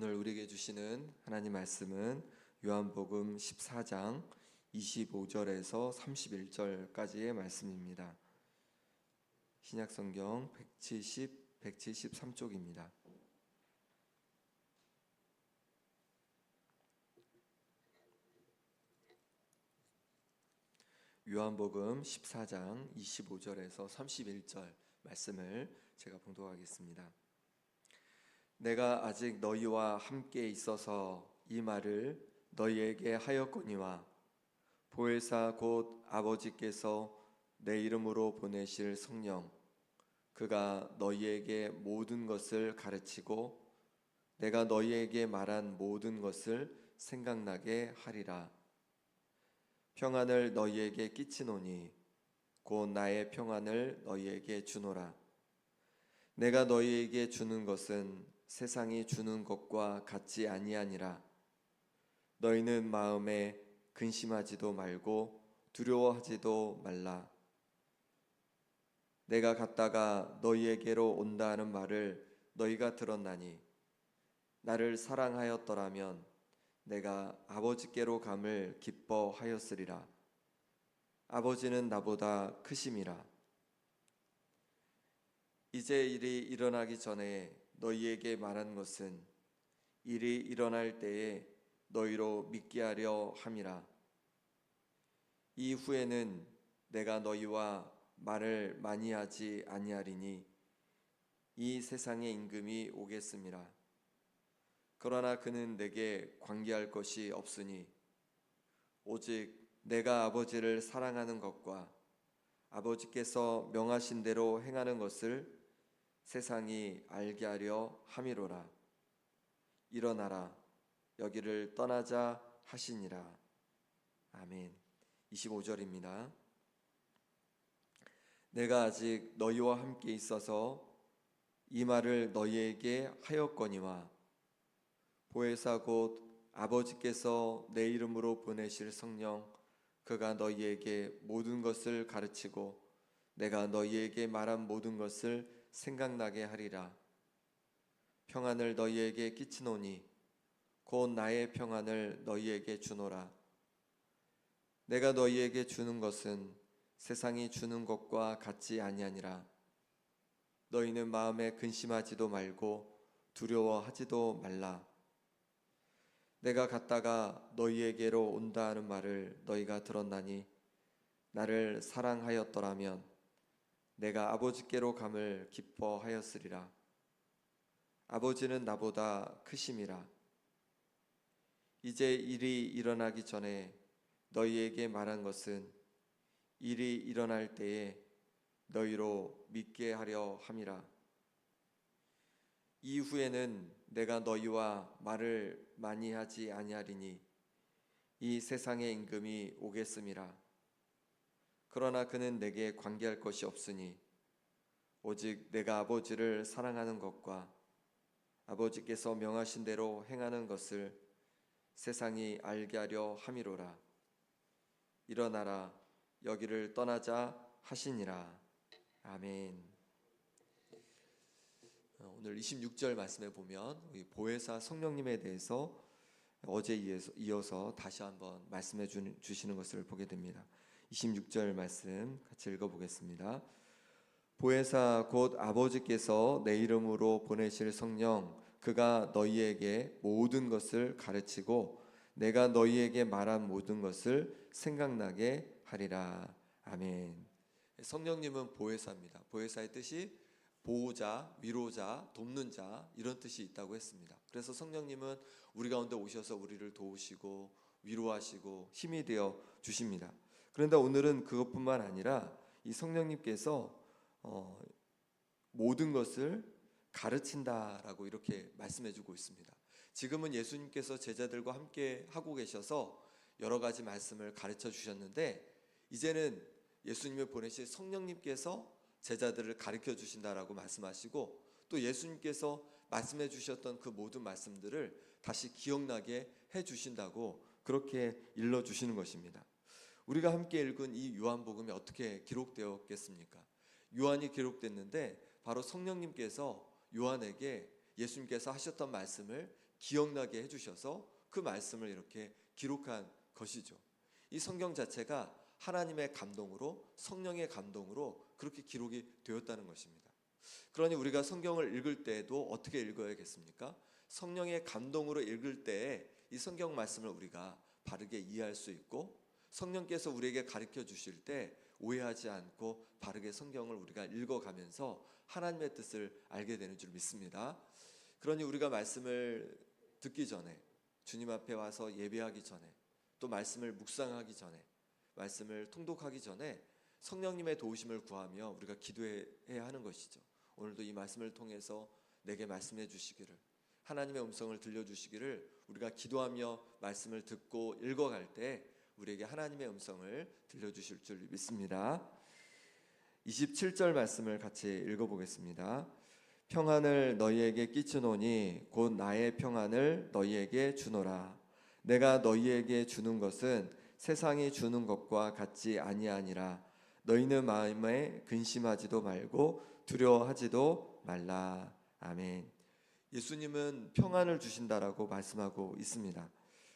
오늘 우리에게 주시는 하나님 말씀은 요한복음 14장 25절에서 31절까지의 말씀입니다. 신약성경 173쪽입니다. 요한복음 14장 25절에서 31절 말씀을 제가 봉독하겠습니다. 내가 아직 너희와 함께 있어서 이 말을 너희에게 하였거니와 보혜사 곧 아버지께서 내 이름으로 보내실 성령 그가 너희에게 모든 것을 가르치고 내가 너희에게 말한 모든 것을 생각나게 하리라. 평안을 너희에게 끼치노니 곧 나의 평안을 너희에게 주노라. 내가 너희에게 주는 것은 세상이 주는 것과 같지 아니하니라. 너희는 마음에 근심하지도 말고 두려워하지도 말라. 내가 갔다가 너희에게로 온다 하는 말을 너희가 들었나니 나를 사랑하였더라면 내가 아버지께로 감을 기뻐하였으리라. 아버지는 나보다 크심이라. 이제 일이 일어나기 전에 너희에게 말한 것은 일이 일어날 때에 너희로 믿게 하려 함이라. 이후에는 내가 너희와 말을 많이 하지 아니하리니 이 세상의 임금이 오겠음이라. 그러나 그는 내게 관계할 것이 없으니 오직 내가 아버지를 사랑하는 것과 아버지께서 명하신 대로 행하는 것을 세상이 알게 하려 함이로라. 일어나라, 여기를 떠나자 하시니라. 아멘. 25절입니다. 내가 아직 너희와 함께 있어서 이 말을 너희에게 하였거니와 보혜사 곧 아버지께서 내 이름으로 보내실 성령 그가 너희에게 모든 것을 가르치고 내가 너희에게 말한 모든 것을 생각나게 하리라. 평안을 너희에게 끼치노니 곧 나의 평안을 너희에게 주노라. 내가 너희에게 주는 것은 세상이 주는 것과 같지 아니하니라. 너희는 마음에 근심하지도 말고 두려워하지도 말라. 내가 갔다가 너희에게로 온다 하는 말을 너희가 들었나니 나를 사랑하였더라면 내가 아버지께로 감을 기뻐하였으리라. 아버지는 나보다 크심이라. 이제 일이 일어나기 전에 너희에게 말한 것은 일이 일어날 때에 너희로 믿게 하려 함이라. 이후에는 내가 너희와 말을 많이 하지 아니하리니 이 세상의 임금이 오겠음이라. 그러나 그는 내게 관계할 것이 없으니 오직 내가 아버지를 사랑하는 것과 아버지께서 명하신 대로 행하는 것을 세상이 알게 하려 함이로라. 일어나라, 여기를 떠나자 하시니라. 아멘. 오늘 26절 말씀에 보면 보혜사 성령님에 대해서 어제 이어서 다시 한번 말씀해 주시는 것을 보게 됩니다. 26절 말씀 같이 읽어보겠습니다. 보혜사 곧 아버지께서 내 이름으로 보내실 성령 그가 너희에게 모든 것을 가르치고 내가 너희에게 말한 모든 것을 생각나게 하리라. 아멘. 성령님은 보혜사입니다. 보혜사의 뜻이 보호자, 위로자, 돕는 자 이런 뜻이 있다고 했습니다. 그래서 성령님은 우리 가운데 오셔서 우리를 도우시고 위로하시고 힘이 되어 주십니다. 그런데 오늘은 그것뿐만 아니라 이 성령님께서 모든 것을 가르친다라고 이렇게 말씀해주고 있습니다. 지금은 예수님께서 제자들과 함께 하고 계셔서 여러 가지 말씀을 가르쳐 주셨는데 이제는 예수님을 보내신 성령님께서 제자들을 가르쳐 주신다라고 말씀하시고 또 예수님께서 말씀해 주셨던 그 모든 말씀들을 다시 기억나게 해 주신다고 그렇게 일러 주시는 것입니다. 우리가 함께 읽은 이 요한복음이 어떻게 기록되었겠습니까? 요한이 기록됐는데 바로 성령님께서 요한에게 예수님께서 하셨던 말씀을 기억나게 해주셔서 그 말씀을 이렇게 기록한 것이죠. 이 성경 자체가 하나님의 감동으로, 성령의 감동으로 그렇게 기록이 되었다는 것입니다. 그러니 우리가 성경을 읽을 때에도 어떻게 읽어야겠습니까? 성령의 감동으로 읽을 때에 이 성경 말씀을 우리가 바르게 이해할 수 있고, 성령께서 우리에게 가르쳐 주실 때 오해하지 않고 바르게 성경을 우리가 읽어가면서 하나님의 뜻을 알게 되는 줄 믿습니다. 그러니 우리가 말씀을 듣기 전에, 주님 앞에 와서 예배하기 전에, 또 말씀을 묵상하기 전에, 말씀을 통독하기 전에 성령님의 도우심을 구하며 우리가 기도해야 하는 것이죠. 오늘도 이 말씀을 통해서 내게 말씀해 주시기를, 하나님의 음성을 들려주시기를, 우리가 기도하며 말씀을 듣고 읽어갈 때 우리에게 하나님의 음성을 들려주실 줄 믿습니다. 27절 말씀을 같이 읽어보겠습니다. 평안을 너희에게 끼치노니 곧 나의 평안을 너희에게 주노라. 내가 너희에게 주는 것은 세상이 주는 것과 같지 아니하니라. 너희는 마음에 근심하지도 말고 두려워하지도 말라. 아멘. 예수님은 평안을 주신다라고 말씀하고 있습니다.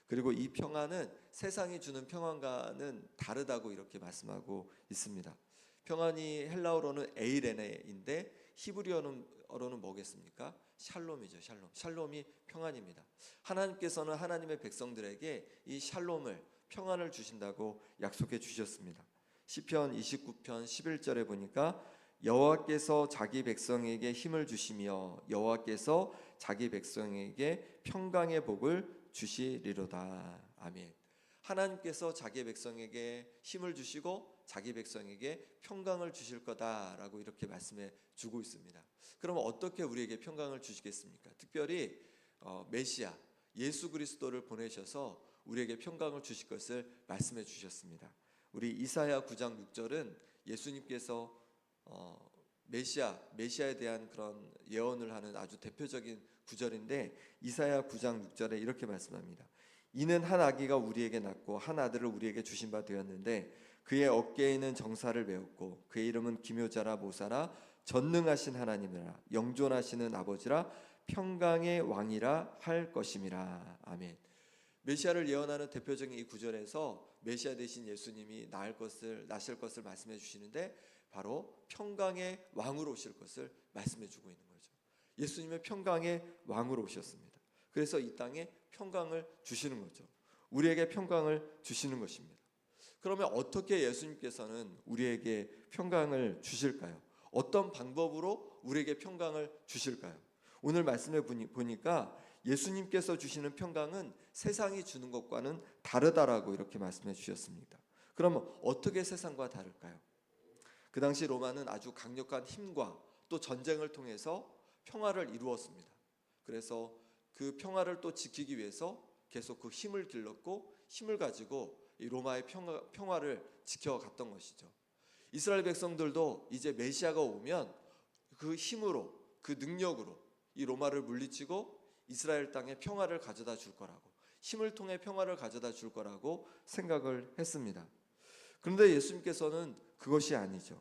그리고 이 평안은 세상이 주는 평안과는 다르다고 이렇게 말씀하고 있습니다. 평안이 헬라어로는 에이레네인데 히브리어로는 뭐겠습니까? 샬롬이죠. 샬롬이 평안입니다. 하나님께서는 하나님의 백성들에게 이 샬롬을, 평안을 주신다고 약속해 주셨습니다. 시편 29편 11절에 보니까 여호와께서 자기 백성에게 힘을 주시며 여호와께서 자기 백성에게 평강의 복을 주시리로다. 아멘. 하나님께서 자기 백성에게 힘을 주시고 자기 백성에게 평강을 주실 거다라고 이렇게 말씀해 주고 있습니다. 그러면 어떻게 우리에게 평강을 주시겠습니까? 특별히 메시아 예수 그리스도를 보내셔서 우리에게 평강을 주실 것을 말씀해 주셨습니다. 우리 이사야 9장 6절은 예수님께서 메시아에 대한 그런 예언을 하는 아주 대표적인 구절인데, 이사야 9장 6절에 이렇게 말씀합니다. 이는 한 아기가 우리에게 낳고 한 아들을 우리에게 주신 바 되었는데 그의 어깨에는 정사를 메었고 그의 이름은 기묘자라 모사라 전능하신 하나님이라 영존하시는 아버지라 평강의 왕이라 할 것임이라. 아멘. 메시아를 예언하는 대표적인 이 구절에서 메시아 되신 예수님이 나실 것을 말씀해 주시는데 바로 평강의 왕으로 오실 것을 말씀해 주고 있는 거죠. 예수님의 평강의 왕으로 오셨습니다. 그래서 이 땅에 평강을 주시는 거죠. 우리에게 평강을 주시는 것입니다. 그러면 어떻게 예수님께서는 우리에게 평강을 주실까요? 어떤 방법으로 우리에게 평강을 주실까요? 오늘 말씀에 보니까 예수님께서 주시는 평강은 세상이 주는 것과는 다르다라고 이렇게 말씀해 주셨습니다. 그러면 어떻게 세상과 다를까요? 그 당시 로마는 아주 강력한 힘과 또 전쟁을 통해서 평화를 이루었습니다. 그래서 그 평화를 또 지키기 위해서 계속 그 힘을 길렀고 힘을 가지고 이 로마의 평화를 지켜갔던 것이죠. 이스라엘 백성들도 이제 메시아가 오면 그 힘으로, 그 능력으로 이 로마를 물리치고 이스라엘 땅에 평화를 가져다 줄 거라고, 힘을 통해 평화를 가져다 줄 거라고 생각을 했습니다. 그런데 예수님께서는 그것이 아니죠.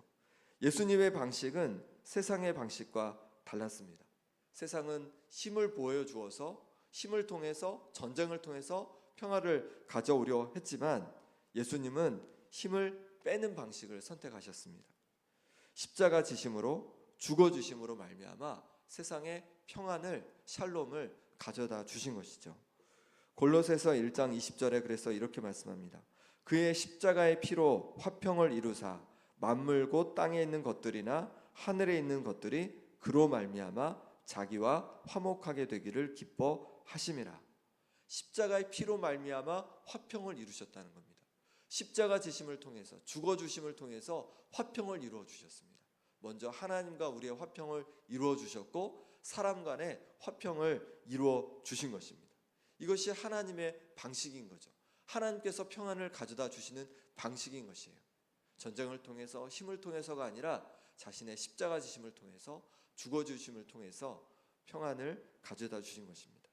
예수님의 방식은 세상의 방식과 달랐습니다. 세상은 힘을 보여주어서 힘을 통해서, 전쟁을 통해서 평화를 가져오려 했지만 예수님은 힘을 빼는 방식을 선택하셨습니다. 십자가 지심으로, 죽어주심으로 말미암아 세상의 평안을, 샬롬을 가져다 주신 것이죠. 골로새서 1장 20절에 그래서 이렇게 말씀합니다. 그의 십자가의 피로 화평을 이루사 만물 곧 땅에 있는 것들이나 하늘에 있는 것들이 그로 말미암아 자기와 화목하게 되기를 기뻐하심이라. 십자가의 피로 말미암아 화평을 이루셨다는 겁니다. 십자가 지심을 통해서, 죽어주심을 통해서 화평을 이루어 주셨습니다. 먼저 하나님과 우리의 화평을 이루어 주셨고 사람 간의 화평을 이루어 주신 것입니다. 이것이 하나님의 방식인 거죠. 하나님께서 평안을 가져다 주시는 방식인 것이에요. 전쟁을 통해서, 힘을 통해서가 아니라 자신의 십자가 지심을 통해서, 죽어주심을 통해서 평안을 가져다 주신 것입니다.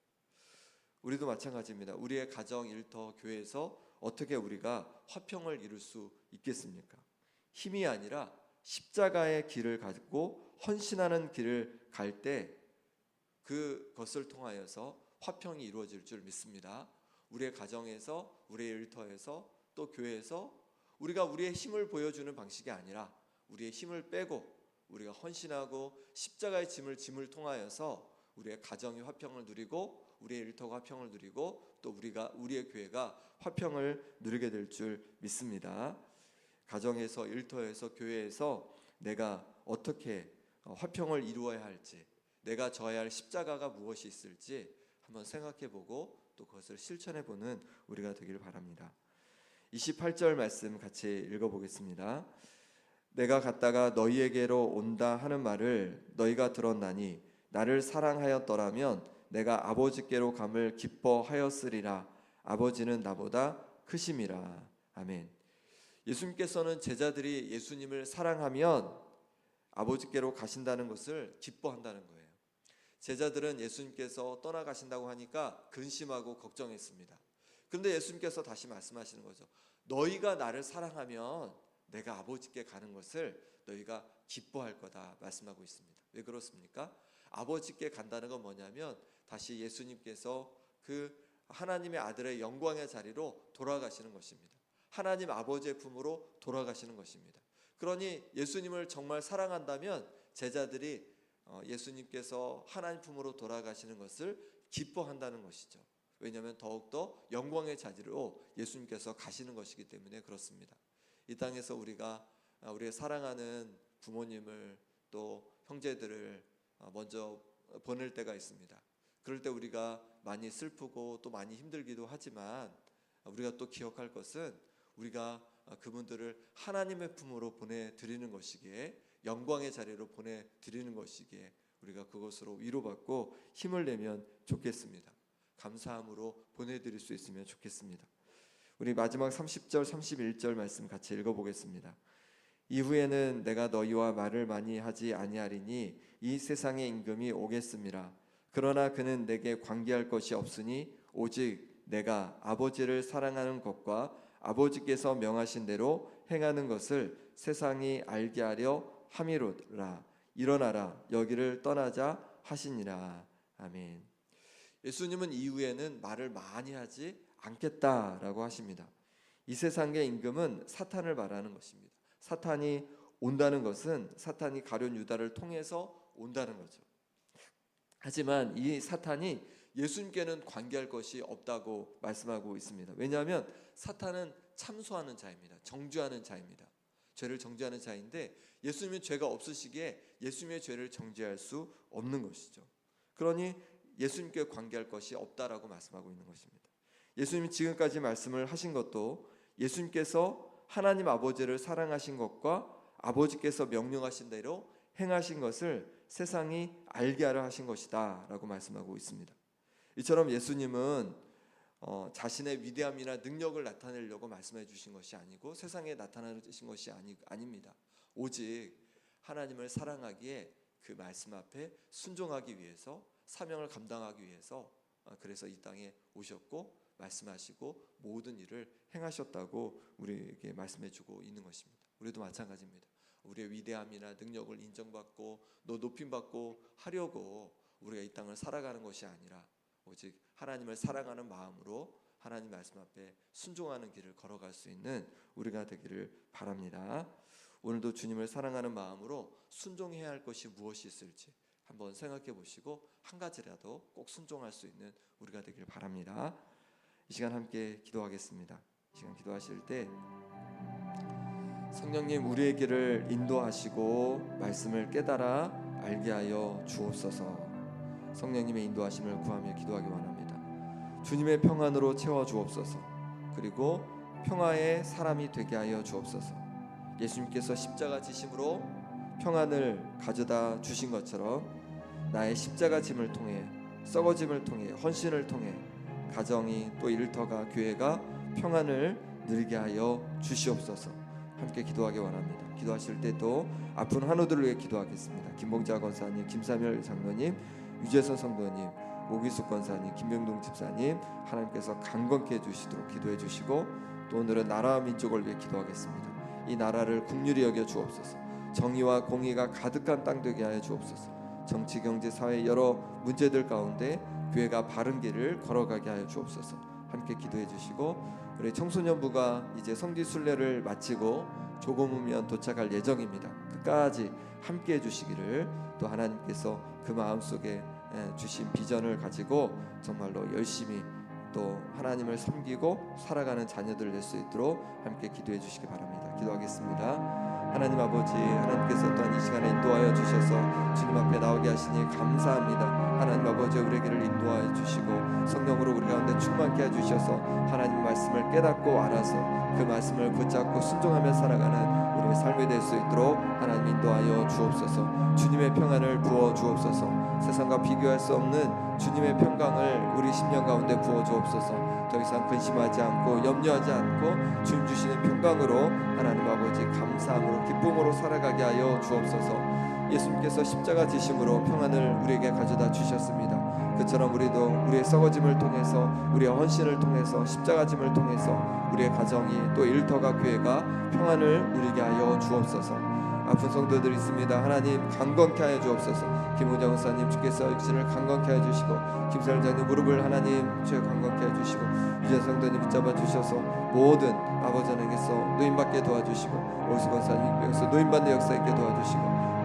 우리도 마찬가지입니다. 우리의 가정, 일터, 교회에서 어떻게 우리가 화평을 이룰 수 있겠습니까? 힘이 아니라 십자가의 길을 가지고 헌신하는 길을 갈 때 그것을 통하여서 화평이 이루어질 줄 믿습니다. 우리의 가정에서, 우리의 일터에서, 또 교회에서 우리가 우리의 힘을 보여주는 방식이 아니라 우리의 힘을 빼고 우리가 헌신하고 십자가의 짐을 통하여서 우리의 가정이 화평을 누리고 우리의 일터가 화평을 누리고 또 우리의 교회가 화평을 누리게 될 줄 믿습니다. 가정에서, 일터에서, 교회에서 내가 어떻게 화평을 이루어야 할지, 내가 져야 할 십자가가 무엇이 있을지 한번 생각해보고 또 그것을 실천해보는 우리가 되길 바랍니다. 28절 말씀 같이 읽어보겠습니다. 내가 갔다가 너희에게로 온다 하는 말을 너희가 들었나니 나를 사랑하였더라면 내가 아버지께로 감을 기뻐하였으리라. 아버지는 나보다 크심이라. 아멘. 예수님께서는 제자들이 예수님을 사랑하면 아버지께로 가신다는 것을 기뻐한다는 거예요. 제자들은 예수님께서 떠나가신다고 하니까 근심하고 걱정했습니다. 그런데 예수님께서 다시 말씀하시는 거죠. 너희가 나를 사랑하면 내가 아버지께 가는 것을 너희가 기뻐할 거다 말씀하고 있습니다. 왜 그렇습니까? 아버지께 간다는 건 뭐냐면 다시 예수님께서 그 하나님의 아들의 영광의 자리로 돌아가시는 것입니다. 하나님 아버지의 품으로 돌아가시는 것입니다. 그러니 예수님을 정말 사랑한다면 제자들이 예수님께서 하나님 품으로 돌아가시는 것을 기뻐한다는 것이죠. 왜냐하면 더욱더 영광의 자리로 예수님께서 가시는 것이기 때문에 그렇습니다. 이 땅에서 우리가 우리의 사랑하는 부모님을 또 형제들을 먼저 보낼 때가 있습니다. 그럴 때 우리가 많이 슬프고 또 많이 힘들기도 하지만 우리가 또 기억할 것은 우리가 그분들을 하나님의 품으로 보내드리는 것이기에 영광의 자리로 보내드리는 것이기에 우리가 그것으로 위로받고 힘을 내면 좋겠습니다. 감사함으로 보내드릴 수 있으면 좋겠습니다. 우리 마지막 30절 31절 말씀 같이 읽어보겠습니다. 이후에는 내가 너희와 말을 많이 하지 아니하리니 이 세상의 임금이 오겠음이라. 그러나 그는 내게 관계할 것이 없으니 오직 내가 아버지를 사랑하는 것과 아버지께서 명하신 대로 행하는 것을 세상이 알게 하려 함이로라. 일어나라 여기를 떠나자 하시니라. 아멘. 예수님은 이후에는 말을 많이 하지 않겠다라고 하십니다. 이 세상의 임금은 사탄을 말하는 것입니다. 사탄이 온다는 것은 사탄이 가룟 유다를 통해서 온다는 거죠. 하지만 이 사탄이 예수님께는 관계할 것이 없다고 말씀하고 있습니다. 왜냐하면 사탄은 참소하는 자입니다. 정죄하는 자입니다. 죄를 정죄하는 자인데 예수님은 죄가 없으시기에 예수님의 죄를 정죄할 수 없는 것이죠. 그러니 예수님께 관계할 것이 없다라고 말씀하고 있는 것입니다. 예수님이 지금까지 말씀을 하신 것도 예수님께서 하나님 아버지를 사랑하신 것과 아버지께서 명령하신 대로 행하신 것을 세상이 알게 하려 하신 것이다 라고 말씀하고 있습니다. 이처럼 예수님은 자신의 위대함이나 능력을 나타내려고 말씀해 주신 것이 아니고 세상에 나타나신 것이 아닙니다. 오직 하나님을 사랑하기에 그 말씀 앞에 순종하기 위해서 사명을 감당하기 위해서 그래서 이 땅에 오셨고 말씀하시고 모든 일을 행하셨다고 우리에게 말씀해 주고 있는 것입니다. 우리도 마찬가지입니다. 우리의 위대함이나 능력을 인정받고 또 높임받고 하려고 우리가 이 땅을 살아가는 것이 아니라 오직 하나님을 사랑하는 마음으로 하나님 말씀 앞에 순종하는 길을 걸어갈 수 있는 우리가 되기를 바랍니다. 오늘도 주님을 사랑하는 마음으로 순종해야 할 것이 무엇이 있을지 한번 생각해 보시고 한 가지라도 꼭 순종할 수 있는 우리가 되기를 바랍니다. 이 시간 함께 기도하겠습니다. 이 시간 기도하실 때 성령님 우리의 길을 인도하시고 말씀을 깨달아 알게 하여 주옵소서. 성령님의 인도하심을 구하며 기도하기 원합니다. 주님의 평안으로 채워 주옵소서. 그리고 평화의 사람이 되게 하여 주옵소서. 예수님께서 십자가 지심으로 평안을 가져다 주신 것처럼 나의 십자가 짐을 통해 썩어짐을 통해 헌신을 통해 가정이 또 일터가 교회가 평안을 누리게 하여 주시옵소서. 함께 기도하기 원합니다. 기도하실 때 또 아픈 환우들을 위해 기도하겠습니다. 김봉자 권사님, 김사멸 장로님, 유재선 성도님, 오기숙 권사님, 김명동 집사님 하나님께서 강건케 해주시도록 기도해 주시고 또 오늘은 나라와 민족을 위해 기도하겠습니다. 이 나라를 긍휼히 여겨 주옵소서. 정의와 공의가 가득한 땅 되게 하여 주옵소서. 정치, 경제, 사회 여러 문제들 가운데 교회가 바른 길을 걸어가게 하여 주옵소서. 함께 기도해 주시고, 우리 청소년부가 이제 성지 순례를 마치고 조금 후면 도착할 예정입니다. 끝까지 함께 해주시기를, 또 하나님께서 그 마음속에 주신 비전을 가지고 정말로 열심히 또 하나님을 섬기고 살아가는 자녀들 될 수 있도록 함께 기도해 주시기 바랍니다. 기도하겠습니다. 하나님 아버지, 하나님께서 또한 이 시간에 인도하여 주셔서 주님 앞에 나오게 하시니 감사합니다. 하나님 아버지, 우리에게를 인도하여 주시고 성령으로 우리 가운데 충만케 해주셔서 하나님 말씀을 깨닫고 알아서 그 말씀을 붙잡고 순종하며 살아가는 우리의 삶이 될 수 있도록 하나님 인도하여 주옵소서. 주님의 평안을 부어 주옵소서. 세상과 비교할 수 없는 주님의 평강을 우리 심령 가운데 부어 주옵소서. 더 이상 근심하지 않고 염려하지 않고 주님 주시는 평강으로 하나님 아버지 감사함으로 기쁨으로 살아가게 하여 주옵소서. 예수님께서 십자가 지심으로 평안을 우리에게 가져다 주셨습니다. 그처럼 우리도 우리의 썩어짐을 통해서, 우리의 헌신을 통해서, 십자가짐을 통해서 우리의 가정이 또 일터가 교회가 평안을 누리게 하여 주옵소서. 아픈 성도들이 있습니다. 하나님 강건케 하여 주옵소서. 김우정 목사님 주께서 육신을 강건케 하여 주시고, 김사령 장님 무릎을 하나님 주여 강건케 하여 주시고, 유재 성도님 붙잡아 주셔서 모든 아버지 하나님께서 노인받게 도와주시고, 오수 권사님 여기서 노인받는 역사 있게 도와주시고,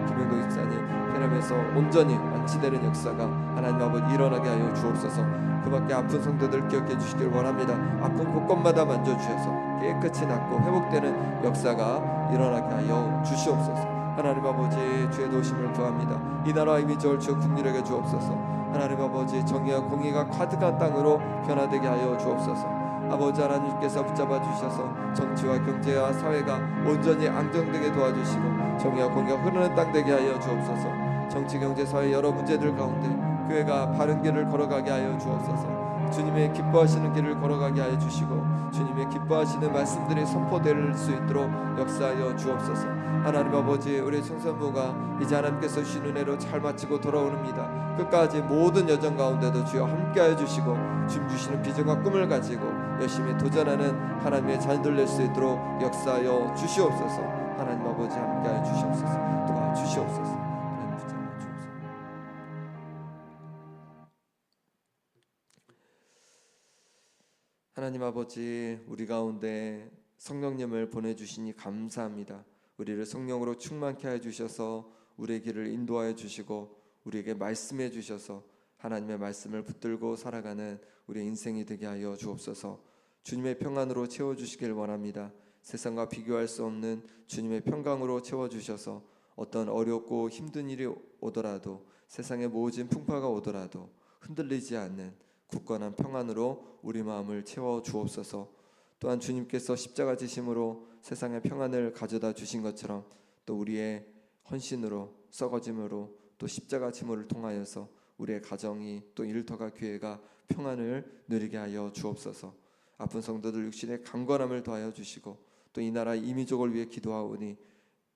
김영도 집사님 편함에서 온전히 완치되는 역사가 하나님 아버지 일어나게 하여 주옵소서. 그밖에 아픈 성도들 기억해 주시길 원합니다. 아픈 곳곳마다 만져주셔서 깨끗이 낫고 회복되는 역사가 일어나게 하여 주시옵소서. 하나님 아버지, 주의 도심을 구합니다. 이 나라 이미 저를 주어 국민에게 주옵소서. 하나님 아버지, 정의와 공의가 가득한 땅으로 변화되게 하여 주옵소서. 아버지 하나님께서 붙잡아 주셔서 정치와 경제와 사회가 온전히 안정되게 도와주시고, 정의와 공의가 흐르는 땅 되게 하여 주옵소서. 정치, 경제, 사회 여러 문제들 가운데 교회가 바른 길을 걸어가게 하여 주옵소서. 주님의 기뻐하시는 길을 걸어가게 하여 주시고, 주님의 기뻐하시는 말씀들이 선포될 수 있도록 역사하여 주옵소서. 하나님 아버지, 우리 청소년부가 이제 하나님께서 주신 은혜로 잘 마치고 돌아오는입니다. 끝까지 모든 여정 가운데도 주여 함께하여 주시고, 주님 주시는 비전과 꿈을 가지고 열심히 도전하는 하나님의 자녀들 될 수 있도록 역사하여 주시옵소서. 하나님 아버지 함께하여 주시옵소서. 도와주시옵소서. 하나님 붙잡아 주옵소서. 하나님 아버지, 우리 가운데 성령님을 보내주시니 감사합니다. 우리를 성령으로 충만케 하여 주셔서 우리의 길을 인도하여 주시고, 우리에게 말씀해 주셔서 하나님의 말씀을 붙들고 살아가는 우리의 인생이 되게 하여 주옵소서. 주님의 평안으로 채워주시길 원합니다. 세상과 비교할 수 없는 주님의 평강으로 채워주셔서 어떤 어렵고 힘든 일이 오더라도, 세상에 모진 풍파가 오더라도 흔들리지 않는 굳건한 평안으로 우리 마음을 채워 주옵소서. 또한 주님께서 십자가 지심으로 세상의 평안을 가져다 주신 것처럼 또 우리의 헌신으로, 썩어짐으로, 또 십자가 짐을 통하여서 우리의 가정이, 또 일터가, 교회가 평안을 누리게 하여 주옵소서. 아픈 성도들 육신의 강건함을 더하여 주시고, 또 이 나라 이민족을 위해 기도하오니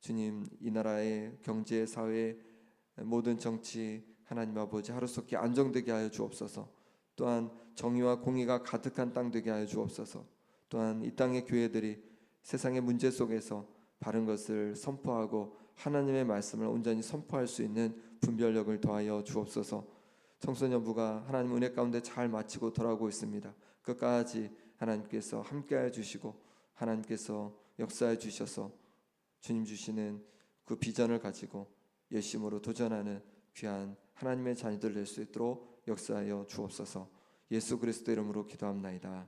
주님, 이 나라의 경제, 사회, 모든 정치 하나님 아버지 하루속히 안정되게 하여 주옵소서. 또한 정의와 공의가 가득한 땅 되게 하여 주옵소서. 또한 이 땅의 교회들이 세상의 문제 속에서 바른 것을 선포하고 하나님의 말씀을 온전히 선포할 수 있는 분별력을 더하여 주옵소서. 청소년부가 하나님 은혜 가운데 잘 마치고 돌아오고 있습니다. 끝까지 하나님께서 함께하여 주시고, 하나님께서 역사해 주셔서 주님 주시는 그 비전을 가지고 열심으로 도전하는 귀한 하나님의 자녀들 될 수 있도록 역사하여 주옵소서. 예수 그리스도 이름으로 기도합나이다.